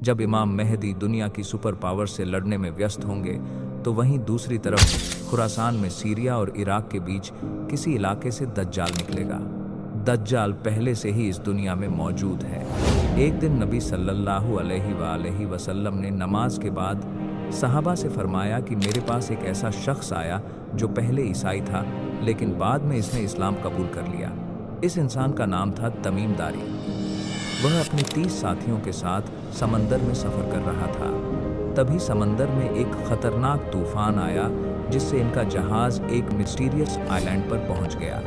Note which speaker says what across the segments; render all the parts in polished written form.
Speaker 1: जब इमाम मेहदी दुनिया की सुपर पावर से लड़ने में व्यस्त होंगे, तो वहीं दूसरी तरफ खुरासान में सीरिया और इराक के बीच किसी इलाके से दज्जाल निकलेगा। दज्जाल पहले से ही इस दुनिया में मौजूद है। एक दिन नबी सल्लल्लाहु अलैहि वसल्लम ने नमाज के बाद सहाबा से फरमाया कि मेरे पास एक ऐसा शख्स आया जो पहले ईसाई था, लेकिन बाद में इसने इस्लाम कबूल कर लिया। इस इंसान का नाम था तमीम दारी। वह अपने 30 साथियों के साथ समंदर में सफ़र कर रहा था। तभी समंदर में एक खतरनाक तूफान आया, जिससे इनका जहाज़ एक मिस्टीरियस आइलैंड पर पहुंच गया।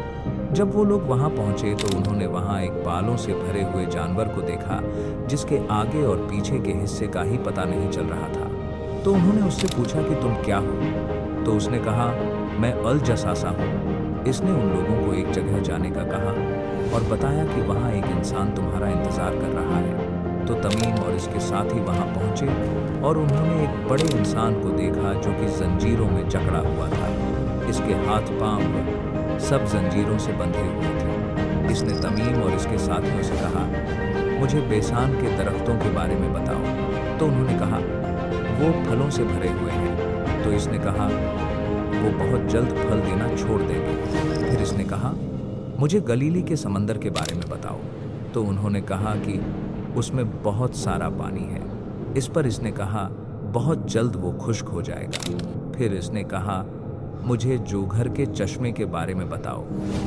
Speaker 1: जब वो लोग वहां पहुंचे तो उन्होंने वहां एक बालों से भरे हुए जानवर को देखा, जिसके आगे और पीछे के हिस्से का ही पता नहीं चल रहा था। तो उन्होंने उससे पूछा कि तुम क्या हो? तो उसने कहा, मैं अल जसासा हूँ। इसने उन लोगों को एक जगह जाने का कहा और बताया कि वहाँ एक इंसान तुम्हारा इंतज़ार कर रहा है। तो तमीम और इसके साथी वहाँ पहुँचे और उन्होंने एक बड़े इंसान को देखा जो कि जंजीरों में जकड़ा हुआ था। इसके हाथ पांव सब जंजीरों से बंधे हुए थे। इसने तमीम और इसके साथियों से कहा, मुझे बेसान के दरख्तों के बारे में बताओ। तो उन्होंने कहा, वो फलों से भरे हुए हैं। तो इसने कहा, वो बहुत जल्द फल देना छोड़ देंगे। फिर इसने कहा, मुझे गलीली के समंदर के बारे में बताओ। तो उन्होंने कहा कि उसमें बहुत सारा पानी है। इस पर इसने कहा, बहुत जल्द वो खुश्क हो जाएगा। फिर इसने कहा, मुझे जोघर के चश्मे के बारे में बताओ।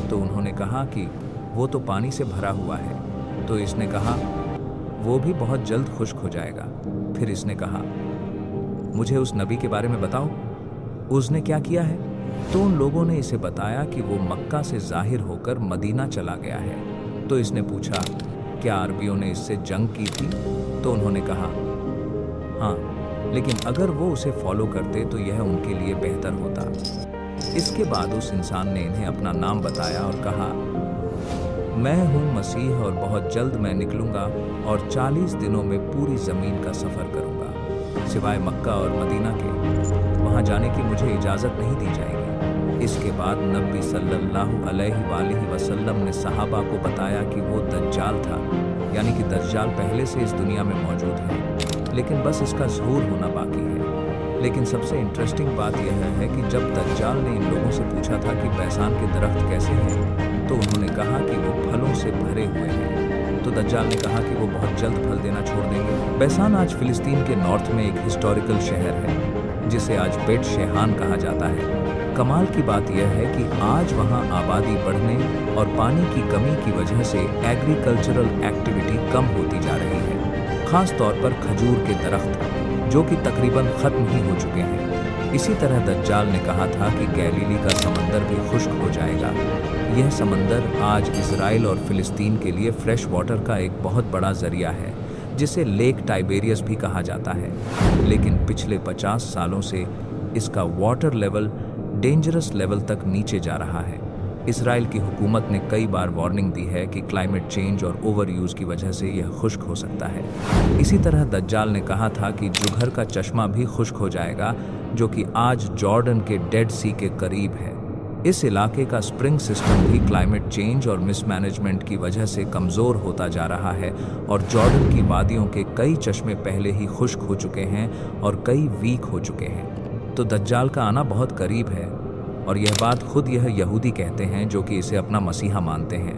Speaker 1: तो उन्होंने कहा कि वो तो पानी से भरा हुआ है। तो इसने कहा, वो भी बहुत जल्द खुश्क हो जाएगा। फिर इसने कहा, मुझे उस नबी के बारे में बताओ, उसने क्या किया है? तो उन लोगों ने इसे बताया कि वो मक्का से जाहिर होकर मदीना चला गया है। तो इसने पूछा, क्या अरबियों ने इससे जंग की थी? तो उन्होंने कहा, हाँ, लेकिन अगर वो उसे फॉलो करते तो यह उनके लिए बेहतर होता। इसके बाद उस इंसान ने इन्हें अपना नाम बताया और कहा, मैं हूँ मसीह और बहुत जल्द मैं निकलूँगा और 40 दिनों में पूरी ज़मीन का सफ़र करूँगा, सिवाय मक्का और मदीना के। वहाँ जाने की मुझे इजाज़त नहीं दी जाएगी। इसके बाद नबी सल्लल्लाहु अलैहि वसल्लम ने सहाबा को बताया कि वो दज्जाल था, यानी कि दज्जाल पहले से इस दुनिया में मौजूद है, लेकिन बस इसका ज़हूर होना बाकी है। लेकिन सबसे इंटरेस्टिंग बात यह है कि जब दज्जाल ने इन लोगों से पूछा था कि बैसान के दरख्त कैसे हैं, तो उन्होंने कहा कि वो फलों से भरे हुए हैं। तो दज्जाल ने कहा कि वो बहुत जल्द फल देना छोड़ देंगे। बैसान आज फिलिस्तीन के नॉर्थ में एक हिस्टोरिकल शहर है, जिसे आज बेट शेहान कहा जाता है। कमाल की बात यह है कि आज वहाँ आबादी बढ़ने और पानी की कमी की वजह से एग्रीकल्चरल एक्टिविटी कम होती जा रही है, खास तौर पर खजूर के दरख्त, जो कि तकरीबन ख़त्म ही हो चुके हैं। इसी तरह दज्जाल ने कहा था कि गैलीली का समंदर भी खुश्क हो जाएगा। यह समंदर आज इजराइल और फिलिस्तीन के लिए फ्रेश वाटर का एक बहुत बड़ा ज़रिया है, जिसे लेक टाइबेरियस भी कहा जाता है। लेकिन पिछले 50 सालों से इसका वाटर लेवल डेंजरस लेवल तक नीचे जा रहा है। इसराइल की हुकूमत ने कई बार वार्निंग दी है कि क्लाइमेट चेंज और ओवर यूज़ की वजह से यह खुश्क हो सकता है। इसी तरह दज्जाल ने कहा था कि जुगर का चश्मा भी खुश्क हो जाएगा, जो कि आज जॉर्डन के डेड सी के करीब है। इस इलाके का स्प्रिंग सिस्टम भी क्लाइमेट चेंज और मिसमैनेजमेंट की वजह से कमज़ोर होता जा रहा है और जॉर्डन की वादियों के कई चश्मे पहले ही खुश्क हो चुके हैं और कई वीक हो चुके हैं। तो दज्जाल का आना बहुत करीब है, और यह बात खुद यह यहूदी कहते हैं जो कि इसे अपना मसीहा मानते हैं।